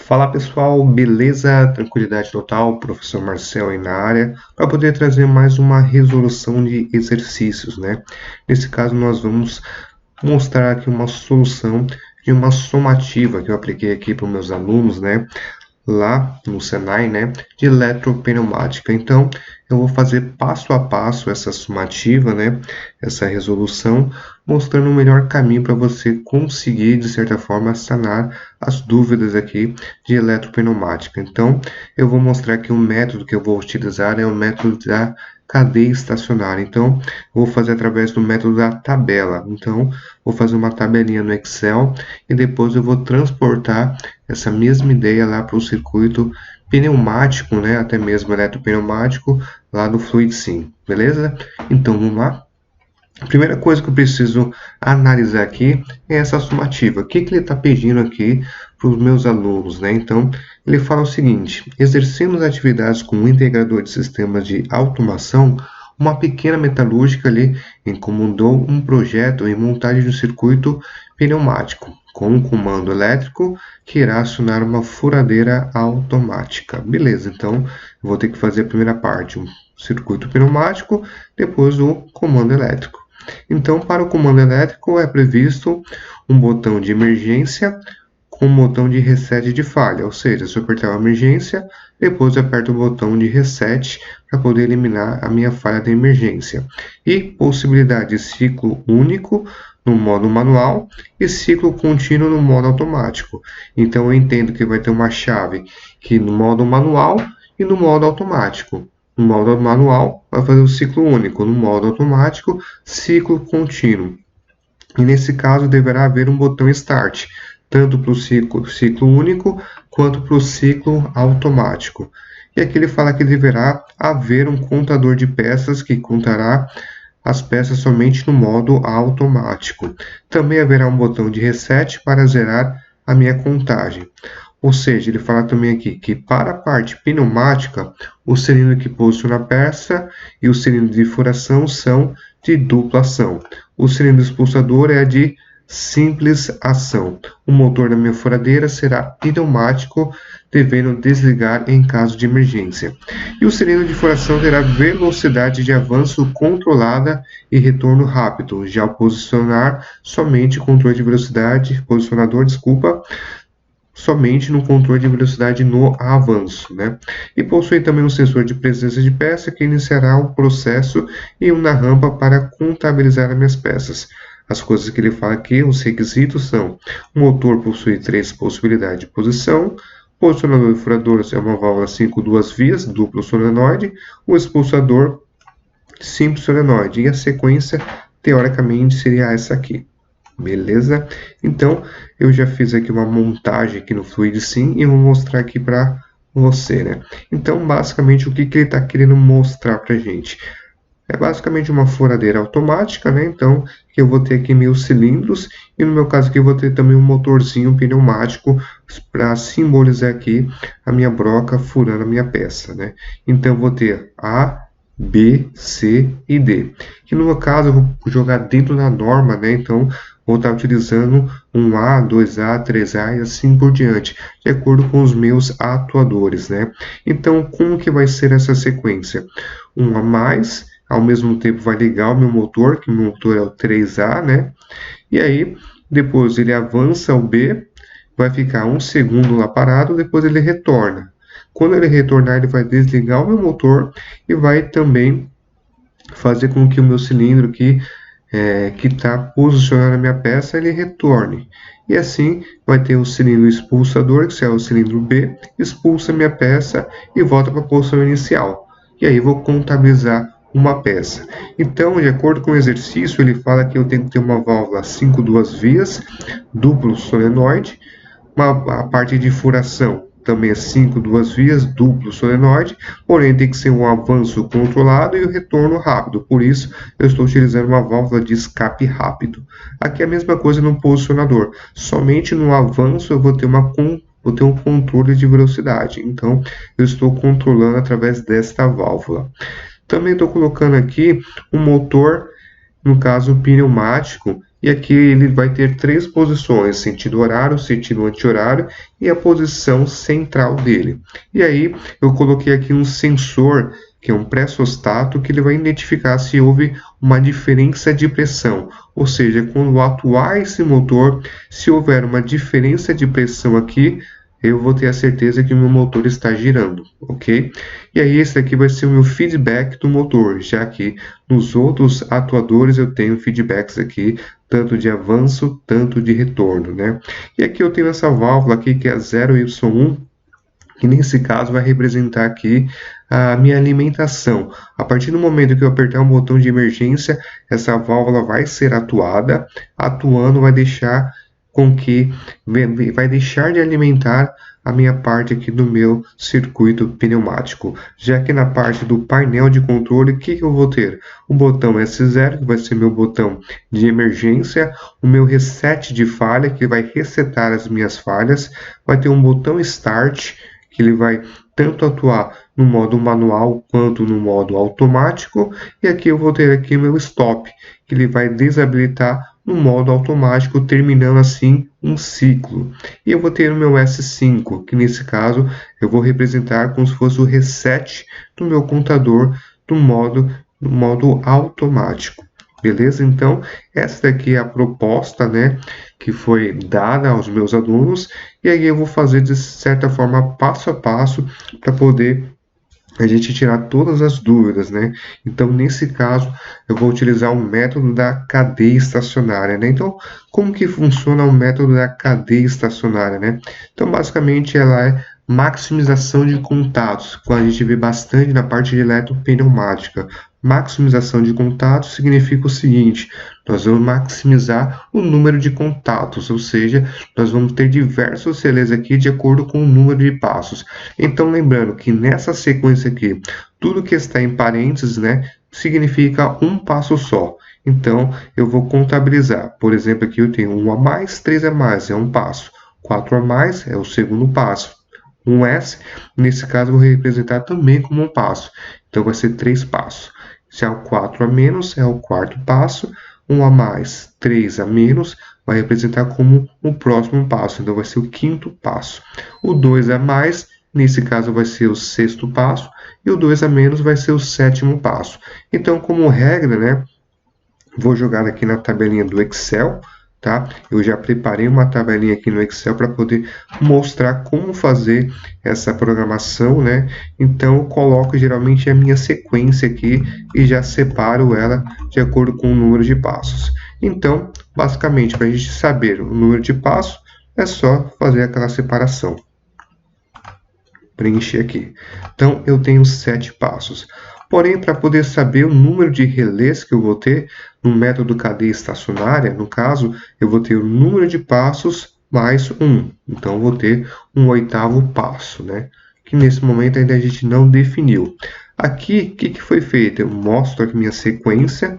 Fala pessoal, beleza? Tranquilidade total, professor Marcel aí na área, para poder trazer mais uma resolução de exercícios, né? Nesse caso nós vamos mostrar aqui uma solução de uma somativa que eu apliquei aqui para os meus alunos, né? Lá no Senai, né, de eletropneumática. Então, eu vou fazer passo a passo essa sumativa, né, essa resolução, mostrando o melhor caminho para você conseguir, de certa forma, sanar as dúvidas aqui de eletropneumática. Então, eu vou mostrar que o método que eu vou utilizar é o método da cadeia estacionária. Então, vou fazer através do método da tabela. Então, vou fazer uma tabelinha no Excel e depois eu vou transportar essa mesma ideia lá para o circuito pneumático, né, até mesmo eletropneumático, lá do FluidSim, beleza? Então, vamos lá? A primeira coisa que eu preciso analisar aqui é essa sumativa. O que ele está pedindo aqui para os meus alunos, né? Então, ele fala o seguinte: exercemos atividades com um integrador de sistemas de automação, uma pequena metalúrgica ali encomendou um projeto em montagem de um circuito pneumático com um comando elétrico que irá acionar uma furadeira automática. Beleza, então eu vou ter que fazer a primeira parte, um circuito pneumático, depois o comando elétrico. Então, para o comando elétrico é previsto um botão de emergência com um botão de reset de falha, ou seja, se eu apertar a emergência, depois eu aperto o botão de reset para poder eliminar a minha falha da emergência. E possibilidade de ciclo único no modo manual e ciclo contínuo no modo automático. Então eu entendo que vai ter uma chave que no modo manual e no modo automático. No modo manual vai fazer o ciclo único, no modo automático, ciclo contínuo. E nesse caso deverá haver um botão Start, tanto para o ciclo único quanto para o ciclo automático. E aqui ele fala que deverá haver um contador de peças que contará as peças somente no modo automático. Também haverá um botão de reset para zerar a minha contagem. Ou seja, ele fala também aqui que para a parte pneumática, o cilindro que posiciona a peça e o cilindro de furação são de dupla ação. O cilindro expulsador é de simples ação. O motor da minha furadeira será pneumático, devendo desligar em caso de emergência. E o cilindro de furação terá velocidade de avanço controlada e retorno rápido. Já o posicionar somente controle de velocidade, somente no controle de velocidade no avanço, né? E possui também um sensor de presença de peça que iniciará o processo e uma rampa para contabilizar as minhas peças. As coisas que ele fala aqui, os requisitos são: o motor possui 3 possibilidades de posição, o posicionador de furador é uma válvula 5 duas vias, duplo solenoide, o expulsador simples solenoide, e a sequência, teoricamente, seria essa aqui. Beleza? Então, eu já fiz aqui uma montagem aqui no FluidSim e vou mostrar aqui para você, né? Então, basicamente, o que ele está querendo mostrar para a gente? É basicamente uma furadeira automática, né? Então, eu vou ter aqui 1000 cilindros e no meu caso aqui eu vou ter também um motorzinho pneumático para simbolizar aqui a minha broca furando a minha peça, né? Então, eu vou ter A, B, C e D. Que no meu caso eu vou jogar dentro da norma, né? Então, vou estar utilizando um A, 2A, 3A e assim por diante, de acordo com os meus atuadores, né? Então, como que vai ser essa sequência? Um a mais, ao mesmo tempo vai ligar o meu motor, que o meu motor é o 3A, né? E aí, depois ele avança o B, vai ficar um segundo lá parado, depois ele retorna. Quando ele retornar, ele vai desligar o meu motor e vai também fazer com que o meu cilindro que está posicionando a minha peça, ele retorne. E assim vai ter o cilindro expulsador, que é o cilindro B, expulsa a minha peça e volta para a posição inicial. E aí vou contabilizar uma peça. Então, de acordo com o exercício, ele fala que eu tenho que ter uma válvula 5 duas vias, duplo solenoide, a parte de furação também é 5 duas vias, duplo solenoide, porém tem que ser um avanço controlado e o retorno rápido, por isso eu estou utilizando uma válvula de escape rápido. Aqui é a mesma coisa no posicionador, somente no avanço eu vou ter um controle de velocidade, então eu estou controlando através desta válvula. Também estou colocando aqui um motor, no caso pneumático, e aqui ele vai ter 3 posições, sentido horário, sentido anti-horário e a posição central dele. E aí eu coloquei aqui um sensor, que é um pressostato, que ele vai identificar se houve uma diferença de pressão, ou seja, quando atuar esse motor, se houver uma diferença de pressão aqui, eu vou ter a certeza que o meu motor está girando, ok? E aí esse aqui vai ser o meu feedback do motor, já que nos outros atuadores eu tenho feedbacks aqui, tanto de avanço, tanto de retorno, né? E aqui eu tenho essa válvula aqui que é 0Y1, que nesse caso vai representar aqui a minha alimentação. A partir do momento que eu apertar o botão de emergência, essa válvula vai ser atuada, atuando vai deixar vai deixar de alimentar a minha parte aqui do meu circuito pneumático. Já que na parte do painel de controle, o que eu vou ter? O botão S0, que vai ser meu botão de emergência, o meu reset de falha, que vai resetar as minhas falhas, vai ter um botão Start, que ele vai tanto atuar no modo manual quanto no modo automático, e aqui eu vou ter aqui meu Stop, que ele vai desabilitar no modo automático, terminando assim um ciclo. E eu vou ter o meu S5, que nesse caso eu vou representar como se fosse o reset do meu contador no modo automático. Beleza? Então, essa daqui é a proposta, né, que foi dada aos meus alunos, e aí eu vou fazer de certa forma passo a passo para poder a gente tirar todas as dúvidas, né? Então, nesse caso, eu vou utilizar o método da cadeia estacionária, né? Então, como que funciona o método da cadeia estacionária, né? Então, basicamente, ela é maximização de contatos, que a gente vê bastante na parte de eletropneumática. Maximização de contatos significa o seguinte: nós vamos maximizar o número de contatos, ou seja, nós vamos ter diversos relés aqui de acordo com o número de passos. Então, lembrando que nessa sequência aqui, tudo que está em parênteses, né, significa um passo só. Então, eu vou contabilizar. Por exemplo, aqui eu tenho 1 a mais, 3 a mais, é um passo. 4 a mais é o segundo passo. Um S, nesse caso, eu vou representar também como um passo. Então, vai ser 3 passos. Se é o 4 a menos, é o quarto passo. 1 a mais, 3 a menos, vai representar como o próximo passo. Então, vai ser o quinto passo. O 2 a mais, nesse caso, vai ser o sexto passo. E o 2 a menos vai ser o sétimo passo. Então, como regra, né, vou jogar aqui na tabelinha do Excel. Tá? Eu já preparei uma tabelinha aqui no Excel para poder mostrar como fazer essa programação, né? Então, eu coloco geralmente a minha sequência aqui e já separo ela de acordo com o número de passos. Então, basicamente, para a gente saber o número de passos, é só fazer aquela separação. Preencher aqui. Então, eu tenho 7 passos. Porém, para poder saber o número de relés que eu vou ter no método cadeia estacionária, no caso, eu vou ter o número de passos mais 1. Então, eu vou ter um oitavo passo, né? Que nesse momento ainda a gente não definiu. Aqui, o que foi feito? Eu mostro aqui minha sequência,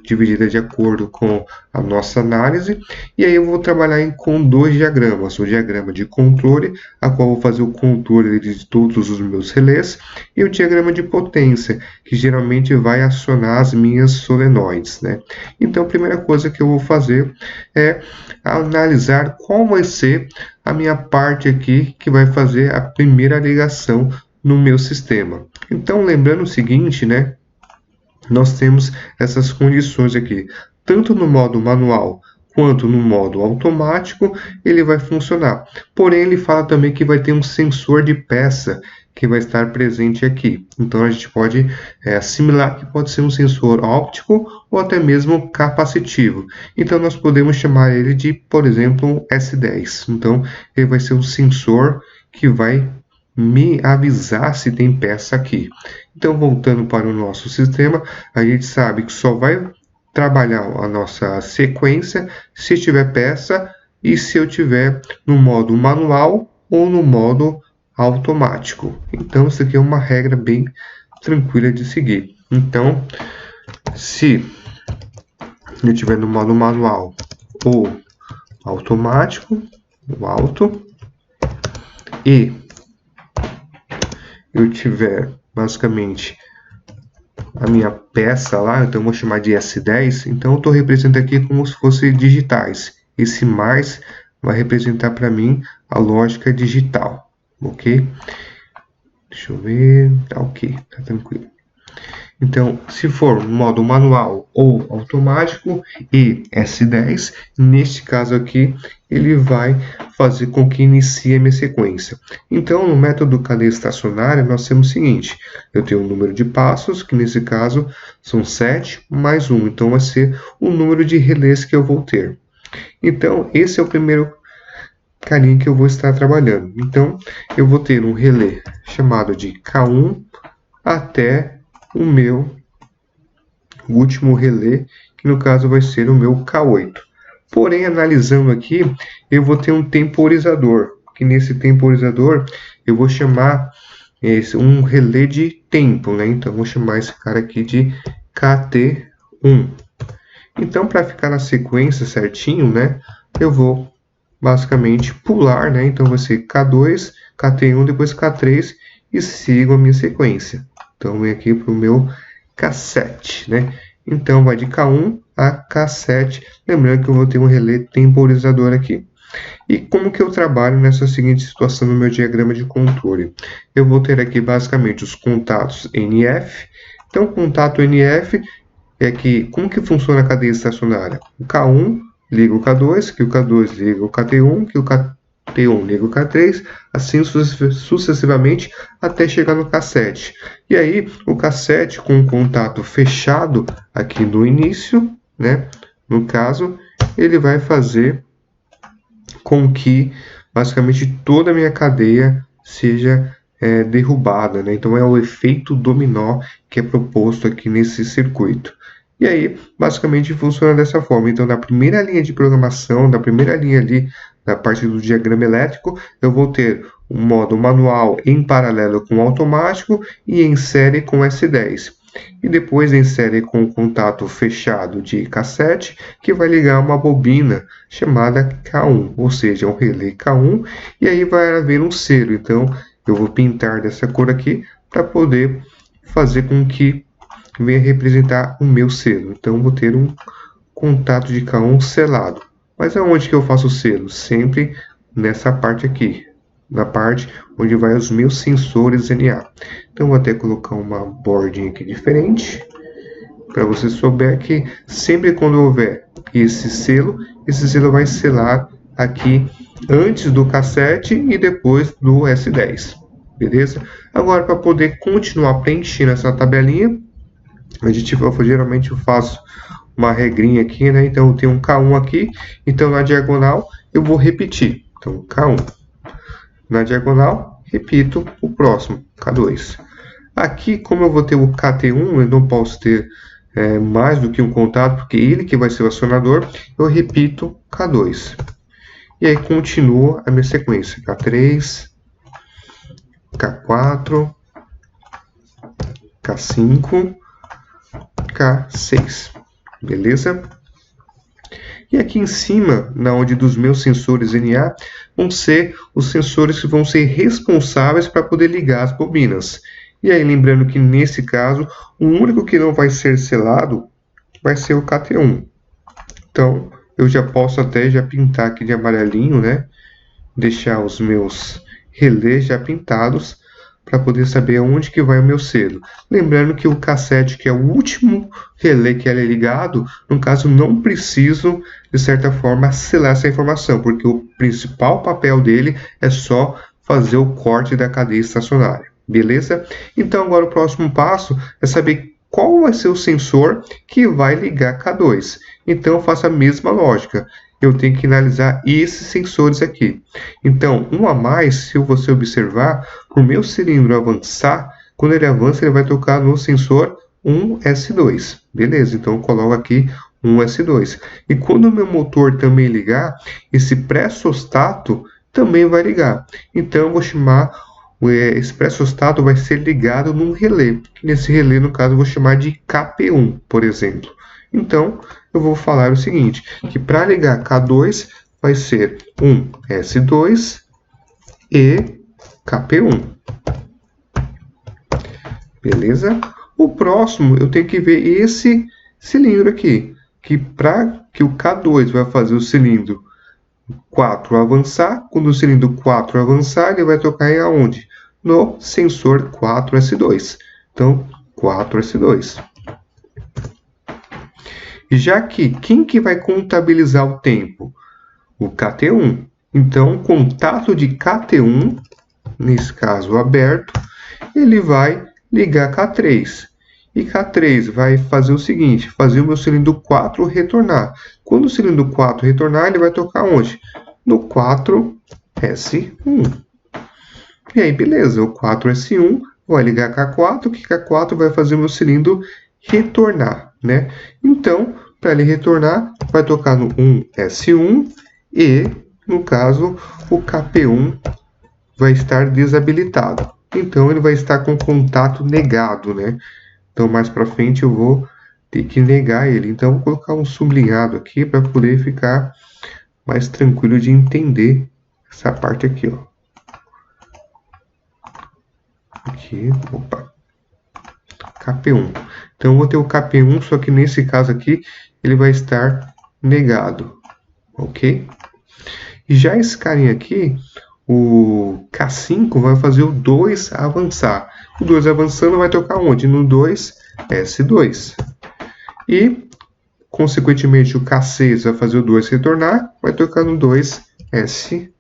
dividida de acordo com a nossa análise, e aí eu vou trabalhar com 2 diagramas, o diagrama de controle, a qual eu vou fazer o controle de todos os meus relés, e o diagrama de potência, que geralmente vai acionar as minhas solenoides, né? Então, a primeira coisa que eu vou fazer é analisar qual vai ser a minha parte aqui, que vai fazer a primeira ligação no meu sistema. Então, lembrando o seguinte, né? Nós temos essas condições aqui, tanto no modo manual quanto no modo automático, ele vai funcionar. Porém, ele fala também que vai ter um sensor de peça que vai estar presente aqui. Então, a gente pode assimilar que pode ser um sensor óptico ou até mesmo capacitivo. Então, nós podemos chamar ele de, por exemplo, S10. Então, ele vai ser um sensor que vai me avisar se tem peça aqui. Então, voltando para o nosso sistema, a gente sabe que só vai trabalhar a nossa sequência se tiver peça e se eu tiver no modo manual ou no modo automático. Então, isso aqui é uma regra bem tranquila de seguir. Então, se eu tiver no modo manual ou automático, o auto, e eu tiver basicamente a minha peça lá, então eu vou chamar de S10, então eu estou representando aqui como se fosse digitais. Esse mais vai representar para mim a lógica digital, ok? Deixa eu ver, tá ok, tá tranquilo. Então, se for modo manual ou automático e S10, neste caso aqui, ele vai fazer com que inicie a minha sequência. Então, no método cadeia estacionária, nós temos o seguinte, eu tenho um número de passos, que nesse caso são 7 mais 1, então vai ser o número de relés que eu vou ter. Então, esse é o primeiro carinha que eu vou estar trabalhando. Então, eu vou ter um relé chamado de K1 até o meu último relé, que no caso vai ser o meu K8. Porém, analisando aqui, eu vou ter um temporizador, que nesse temporizador eu vou chamar um relé de tempo, né? Então, eu vou chamar esse cara aqui de KT1. Então, para ficar na sequência certinho, né, eu vou basicamente pular, né? Então, vai ser K2, KT1, depois K3 e sigo a minha sequência. Então, vem aqui para o meu K7, né? Então, vai de K1 a K7, lembrando que eu vou ter um relé temporizador aqui. E como que eu trabalho nessa seguinte situação no meu diagrama de controle? Eu vou ter aqui basicamente os contatos NF. Então, o contato NF é que, como que funciona a cadeia estacionária? O K1 liga o K2, que o K2 liga o KT1, que o KT1 liga o K3, assim sucessivamente até chegar no K7. E aí, o K7 com o contato fechado aqui no início, né? No caso, ele vai fazer com que basicamente toda a minha cadeia seja derrubada, né? Então é o efeito dominó que é proposto aqui nesse circuito. E aí, basicamente, funciona dessa forma. Então, na primeira linha de programação, da primeira linha ali, da parte do diagrama elétrico, eu vou ter um modo manual em paralelo com o automático e em série com S10. E depois em série com o contato fechado de K7, que vai ligar uma bobina chamada K1, ou seja, um relé K1, e aí vai haver um selo. Então, eu vou pintar dessa cor aqui para poder fazer com que venha representar o meu selo. Então, vou ter um contato de K1 selado. Mas aonde que eu faço o selo? Sempre nessa parte aqui, na parte onde vai os meus sensores NA. Então, vou até colocar uma bordinha aqui diferente, para você souber que sempre quando houver esse selo vai selar aqui antes do K7 e depois do S10, beleza? Agora, para poder continuar preenchendo essa tabelinha, geralmente eu faço uma regrinha aqui, né? Então, eu tenho um K1 aqui, então na diagonal eu vou repetir. Então, K1. Na diagonal, repito o próximo, K2. Aqui, como eu vou ter o KT1, eu não posso ter mais do que um contato, porque ele que vai ser o acionador, eu repito K2. E aí continua a minha sequência, K3, K4, K5, K6, beleza? E aqui em cima, na onde dos meus sensores NA, vão ser os sensores que vão ser responsáveis para poder ligar as bobinas. E aí, lembrando que nesse caso, o único que não vai ser selado vai ser o KT1. Então, eu já posso até já pintar aqui de amarelinho, né? Deixar os meus relés já pintados para poder saber onde que vai o meu selo. Lembrando que o K7, que é o último relé que é ligado, no caso não preciso, de certa forma, selar essa informação, porque o principal papel dele é só fazer o corte da cadeia estacionária, beleza? Então agora o próximo passo é saber qual vai ser o sensor que vai ligar K2. Então eu faço a mesma lógica. Eu tenho que analisar esses sensores aqui. Então, um a mais, se você observar, o meu cilindro avançar, quando ele avança, ele vai tocar no sensor 1S2. Beleza, então eu coloco aqui 1S2. E quando o meu motor também ligar, esse pré-sostato também vai ligar. Então, eu vou chamar, esse pré-sostato vai ser ligado num relé. Nesse relé, no caso, eu vou chamar de KP1, por exemplo. Então, eu vou falar o seguinte, que para ligar K2 vai ser um S2 e KP1. Beleza? O próximo, eu tenho que ver esse cilindro aqui, que para que o K2 vai fazer o cilindro 4 avançar, quando o cilindro 4 avançar, ele vai tocar em aonde? No sensor 4S2. Então, 4S2. Já que, quem que vai contabilizar o tempo? O KT1. Então, contato de KT1, nesse caso aberto, ele vai ligar K3. E K3 vai fazer o seguinte, fazer o meu cilindro 4 retornar. Quando o cilindro 4 retornar, ele vai tocar onde? No 4S1. E aí, beleza, o 4S1 vai ligar K4, que K4 vai fazer o meu cilindro retornar, né? Então, para ele retornar, vai tocar no 1S1 e, no caso, o KP1 vai estar desabilitado. Então, ele vai estar com contato negado, né? Então, mais para frente eu vou ter que negar ele. Então, vou colocar um sublinhado aqui para poder ficar mais tranquilo de entender essa parte aqui, ó. Aqui, opa. KP1. Então, eu vou ter o KP1, só que nesse caso aqui, ele vai estar negado, ok? E já esse carinha aqui, o K5 vai fazer o 2 avançar. O 2 avançando vai tocar onde? No 2S2. E, consequentemente, o K6 vai fazer o 2 retornar, vai tocar no 2S1.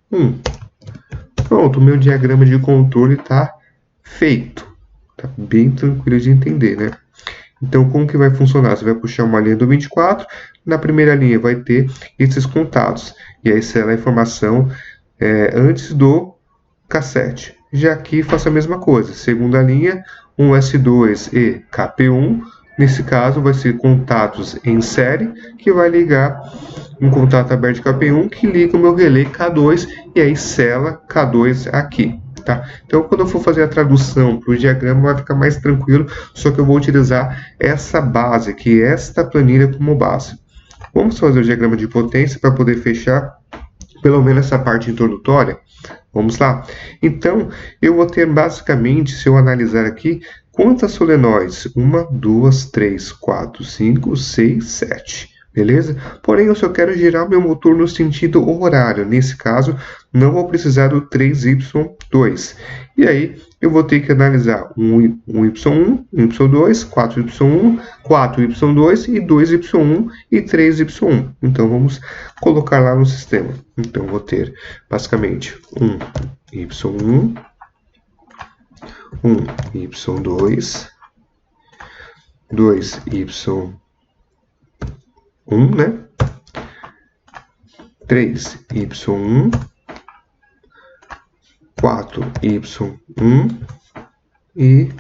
Pronto, o meu diagrama de controle está feito. Tá bem tranquilo de entender, né? Então, como que vai funcionar? Você vai puxar uma linha do 24, na primeira linha vai ter esses contatos. E aí será a informação antes do K7. Já aqui faço a mesma coisa. Segunda linha, 1S2 e KP1. Nesse caso, vai ser contatos em série, que vai ligar um contato aberto de KP1, que liga o meu relé K2, e aí sela K2 aqui. Tá? Então, quando eu for fazer a tradução para o diagrama, vai ficar mais tranquilo, só que eu vou utilizar essa base aqui, esta planilha como base. Vamos fazer o diagrama de potência para poder fechar pelo menos essa parte introdutória. Vamos lá? Então, eu vou ter basicamente, se eu analisar aqui, quantas solenoides? 1, 2, 3, 4, 5, 6, 7. Beleza? Porém, eu só quero girar meu motor no sentido horário. Nesse caso, não vou precisar do 3Y2. E aí, eu vou ter que analisar um Y1, um Y2, 4Y1, 4Y2 e 2Y1 e 3Y1. Então, vamos colocar lá no sistema. Então, vou ter, basicamente, um Y1, um Y2, 2Y1, né? 3Y1, 4Y1 e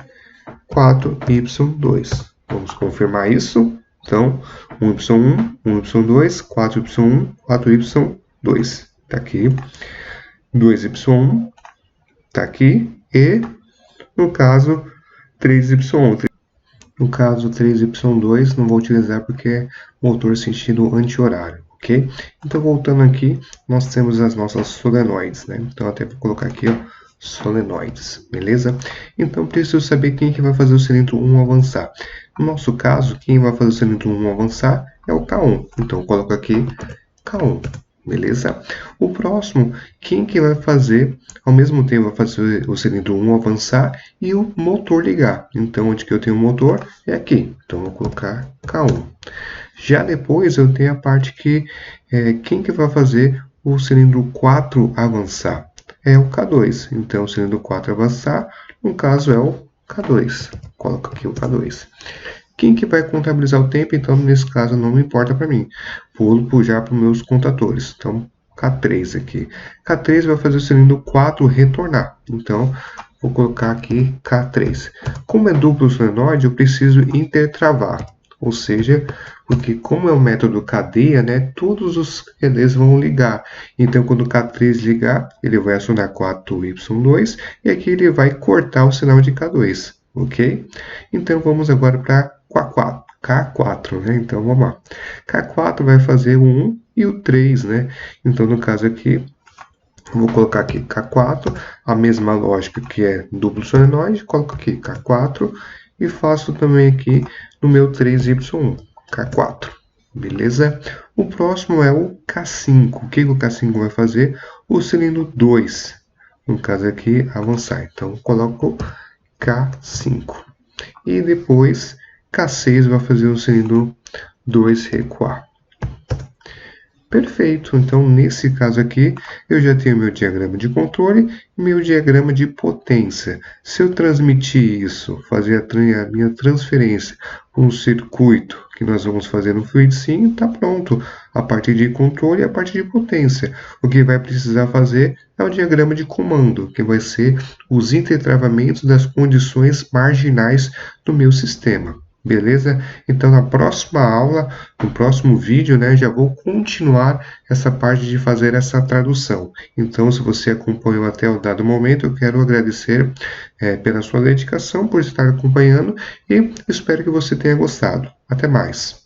4Y2. Vamos confirmar isso. Então, 1Y1, 1Y2, 4Y1, 4Y2. Está aqui. 2Y1 está aqui. E, no caso, 3Y1. No caso, 3Y2 não vou utilizar porque é motor sentido anti-horário, ok? Então, voltando aqui, nós temos as nossas solenoides, né? Então, até vou colocar aqui, ó, solenoides, beleza? Então, preciso saber quem que vai fazer o cilindro 1 avançar. No nosso caso, quem vai fazer o cilindro 1 avançar é o K1. Então, eu coloco aqui K1. Beleza? O próximo, quem que vai fazer, ao mesmo tempo vai fazer o cilindro 1 avançar e o motor ligar. Então, onde que eu tenho o motor? É aqui. Então, vou colocar K1. Já depois, eu tenho a parte que, quem que vai fazer o cilindro 4 avançar? É o K2. Então, o cilindro 4 avançar, no caso, é o K2. Coloco aqui o K2. Quem que vai contabilizar o tempo? Então, nesse caso, não me importa para mim. Pulo já para os meus contadores. Então, K3 aqui. K3 vai fazer o cilindro 4 retornar. Então, vou colocar aqui K3. Como é duplo solenoide, eu preciso intertravar. Ou seja, porque como é o método cadeia, né, todos os relés vão ligar. Então, quando o K3 ligar, ele vai acionar 4Y2 e aqui ele vai cortar o sinal de K2. Ok? Então, vamos agora para K4, né? Então, vamos lá. K4 vai fazer o 1 e o 3, né? Então, no caso aqui, vou colocar aqui K4, a mesma lógica que é duplo solenoide, coloco aqui K4 e faço também aqui no meu 3Y1, K4, beleza? O próximo é o K5. O que o K5 vai fazer? O cilindro 2, no caso aqui, avançar. Então, coloco K5. E depois, K6 vai fazer o cilindro 2 recuar. Perfeito, então nesse caso aqui eu já tenho meu diagrama de controle e meu diagrama de potência. Se eu transmitir isso, fazer a minha transferência para um circuito que nós vamos fazer no Fluid Sim, está pronto. A parte de controle e a parte de potência. O que vai precisar fazer é o diagrama de comando, que vai ser os intertravamentos das condições marginais do meu sistema. Beleza? Então, na próxima aula, no próximo vídeo, né, já vou continuar essa parte de fazer essa tradução. Então, se você acompanhou até o dado momento, eu quero agradecer pela sua dedicação, por estar acompanhando e espero que você tenha gostado. Até mais!